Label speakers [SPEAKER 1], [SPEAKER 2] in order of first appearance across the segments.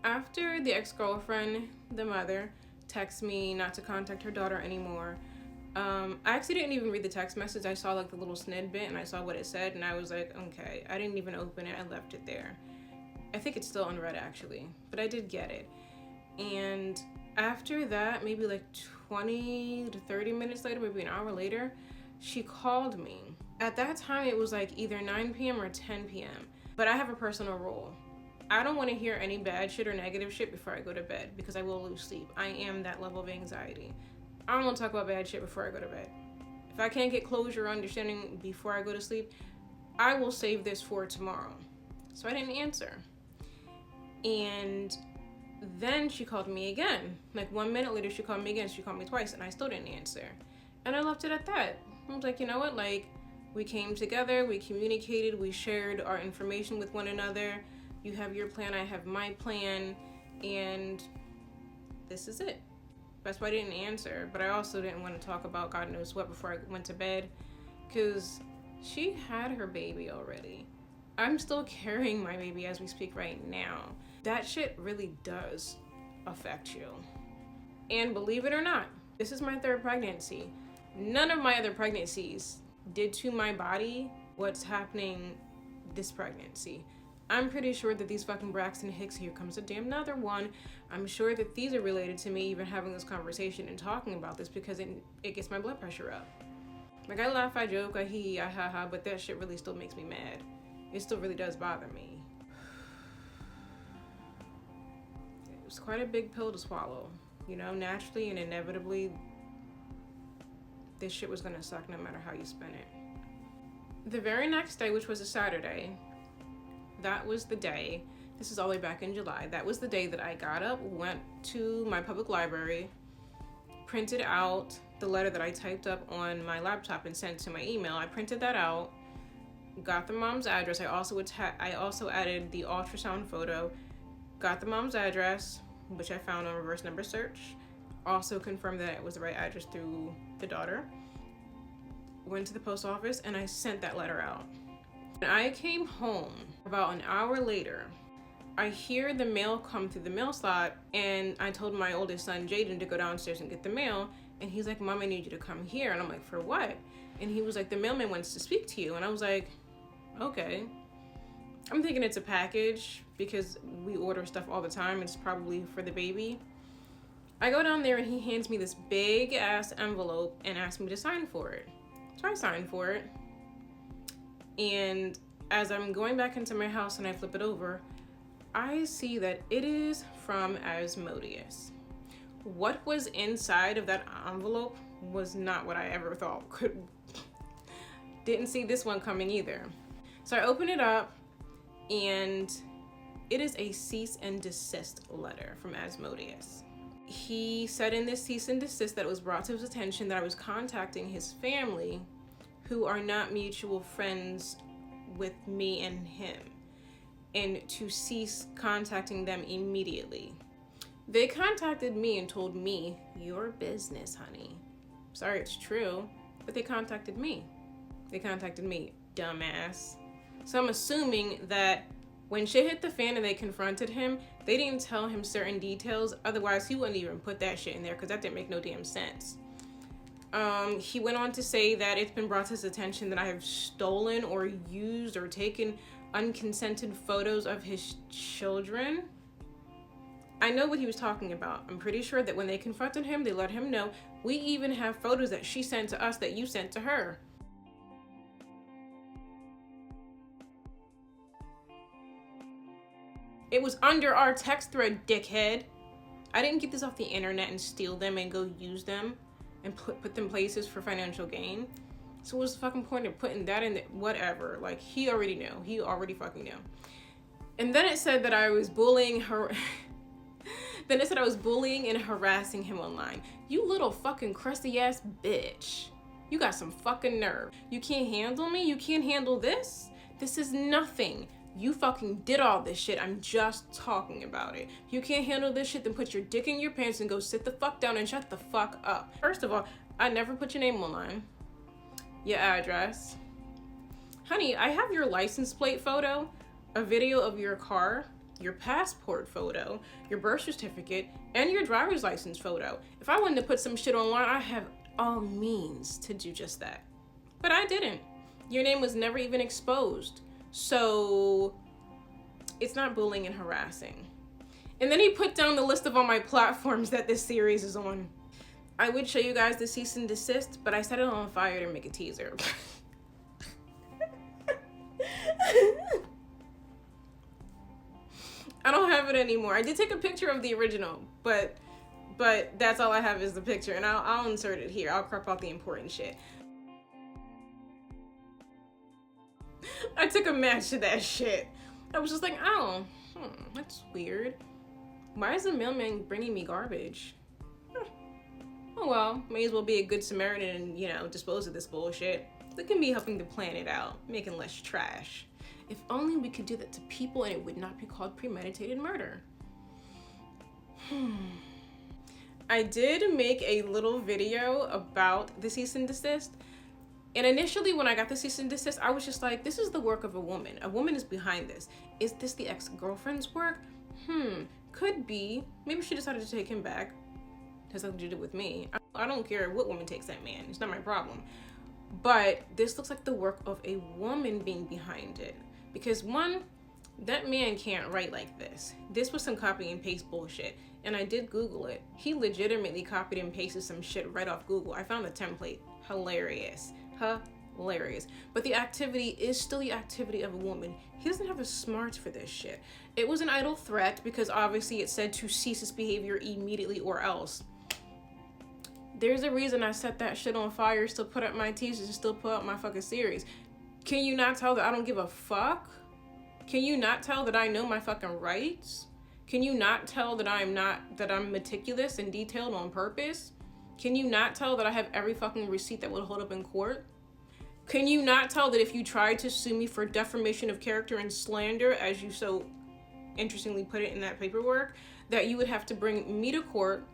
[SPEAKER 1] After the ex-girlfriend, the mother, texted me not to contact her daughter anymore, I actually didn't even read the text message. I saw like the little snippet and I saw what it said and I was like, okay. I didn't even open it. I left it there. I think it's still unread actually, but I did get it. And after that, maybe like 20 to 30 minutes later, maybe an hour later, she called me. At that time, it was like either 9 p.m. or 10 p.m. But I have a personal rule. I don't want to hear any bad shit or negative shit before I go to bed because I will lose sleep. I am that level of anxiety. I don't want to talk about bad shit before I go to bed. If I can't get closure or understanding before I go to sleep, I will save this for tomorrow. So I didn't answer. And then she called me again. Like 1 minute later, she called me again. She called me twice and I still didn't answer. And I left it at that. I was like, you know what? Like, we came together, we communicated, we shared our information with one another. You have your plan, I have my plan, and this is it. That's why I didn't answer. But I also didn't want to talk about God knows what before I went to bed, because she had her baby already. I'm still carrying my baby as we speak right now. That shit really does affect you. And believe it or not, this is my third pregnancy. None of my other pregnancies did to my body what's happening this pregnancy. I'm pretty sure that these fucking Braxton Hicks, here comes a damn another one. I'm sure that these are related to me even having this conversation and talking about this because it gets my blood pressure up. Like, I laugh, I joke, I hee, I ha ha, but that shit really still makes me mad. It still really does bother me. It was quite a big pill to swallow. You know, naturally and inevitably, this shit was gonna suck no matter how you spin it. The very next day, which was a Saturday, that was the day, this is all the way back in July, that was the day that I got up, went to my public library, printed out the letter that I typed up on my laptop and sent to my email. I printed that out, got the mom's address. I also added the ultrasound photo, got the mom's address, which I found on reverse number search, also confirmed that it was the right address through the daughter, went to the post office, and I sent that letter out. When I came home about an hour later, I hear the mail come through the mail slot, and I told my oldest son, Jaden, to go downstairs and get the mail, and he's like, Mom, I need you to come here. And I'm like, for what? And he was like, the mailman wants to speak to you. And I was like, okay. I'm thinking it's a package because we order stuff all the time. It's probably for the baby. I go down there and he hands me this big ass envelope and asks me to sign for it. So I signed for it. And as I'm going back into my house and I flip it over, I see that it is from Asmodeus. What was inside of that envelope was not what I ever thought could. Didn't see this one coming either. So I open it up and it is a cease and desist letter from Asmodeus. He said in this cease and desist that it was brought to his attention that I was contacting his family, who are not mutual friends with me and him, and to cease contacting them immediately. They contacted me and told me, your business, honey. Sorry, it's true, but they contacted me. They contacted me, dumbass. So I'm assuming that when shit hit the fan and they confronted him, they didn't tell him certain details. Otherwise, he wouldn't even put that shit in there because that didn't make no damn sense. He went on to say that it's been brought to his attention that I have stolen or used or taken unconsented photos of his children. I know what he was talking about. I'm pretty sure that when they confronted him, they let him know, we even have photos that she sent to us that you sent to her. It was under our text thread, dickhead. I didn't get this off the internet and steal them and go use them and put them places for financial gain. So what's the fucking point of putting that in there? Whatever. Like, he already knew. He already fucking knew. And then it said that I was bullying her. Then it said I was bullying and harassing him online. You little fucking crusty ass bitch. You got some fucking nerve. You can't handle me? You can't handle this? This is nothing. You fucking did all this shit. I'm just talking about it. If you can't handle this shit, then put your dick in your pants and go sit the fuck down and shut the fuck up. First of all, I never put your name online. Your address. Honey, I have your license plate photo, a video of your car, your passport photo, your birth certificate, and your driver's license photo. If I wanted to put some shit online, I have all means to do just that. But I didn't. Your name was never even exposed. So it's not bullying and harassing. And then he put down the list of all my platforms that this series is on. I would show you guys the cease and desist, but I set it on fire to make a teaser. I don't have it anymore. I did take a picture of the original, but that's all I have is the picture, and I'll insert it here. I'll crop out the important shit. I took a match to that shit. I was just like, oh, that's weird. Why is the mailman bringing me garbage? Oh well, may as well be a good Samaritan and, you know, dispose of this bullshit. That can be helping to plan it out, making less trash. If only we could do that to people and it would not be called premeditated murder. I did make a little video about the cease and desist. And initially when I got the cease and desist, I was just like, this is the work of a woman. A woman is behind this. Is this the ex-girlfriend's work? Could be. Maybe she decided to take him back. It has nothing to do with me. I don't care what woman takes that man. It's not my problem. But this looks like the work of a woman being behind it. Because one, that man can't write like this. This was some copy and paste bullshit. And I did Google it. He legitimately copied and pasted some shit right off Google. I found the template. Hilarious. Hilarious. But the activity is still the activity of a woman. He doesn't have the smarts for this shit. It was an idle threat because obviously it said to cease his behavior immediately or else. There's a reason I set that shit on fire, still put up my teasers, and still put up my fucking series. Can you not tell that I don't give a fuck? Can you not tell that I know my fucking rights? Can you not tell that I'm meticulous and detailed on purpose? Can you not tell that I have every fucking receipt that would hold up in court? Can you not tell that if you tried to sue me for defamation of character and slander, as you so interestingly put it in that paperwork, that you would have to bring me to court,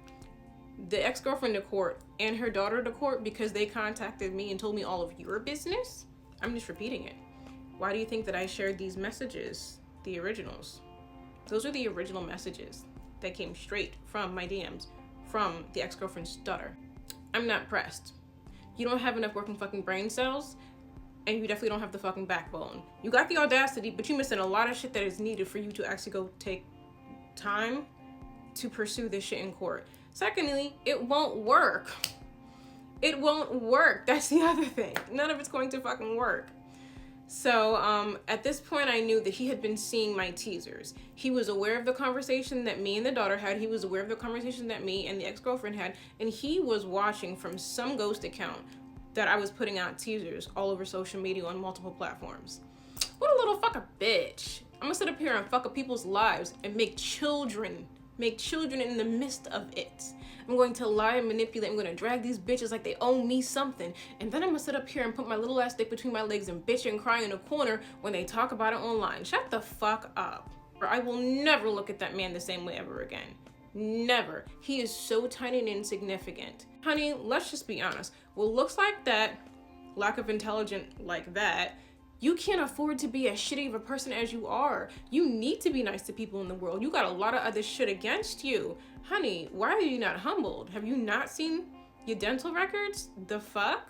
[SPEAKER 1] the ex-girlfriend to court, and her daughter to court because they contacted me and told me all of your business? I'm just repeating it. Why do you think that I shared these messages, the originals? Those are the original messages that came straight from my DMs, from the ex-girlfriend's daughter. I'm not pressed. You don't have enough working fucking brain cells, and you definitely don't have the fucking backbone. You got the audacity, but you're missing a lot of shit that is needed for you to actually go take time to pursue this shit in court. Secondly, it won't work. It won't work. That's the other thing. None of it's going to fucking work. So at this point, I knew that he had been seeing my teasers. He was aware of the conversation that me and the daughter had. He was aware of the conversation that me and the ex-girlfriend had. And he was watching from some ghost account that I was putting out teasers all over social media on multiple platforms. What a little fucker bitch. I'm gonna sit up here and fuck up people's lives and make children in the midst of it. I'm going to lie and manipulate. I'm going to drag these bitches like they owe me something. And then I'm going to sit up here and put my little ass dick between my legs and bitch and cry in a corner when they talk about it online. Shut the fuck up. Or I will never look at that man the same way ever again. Never. He is so tiny and insignificant. Honey, let's just be honest. Well, looks like that, lack of intelligence like that, you can't afford to be as shitty of a person as you are. You need to be nice to people in the world. You got a lot of other shit against you. Honey, why are you not humbled? Have you not seen your dental records? The fuck?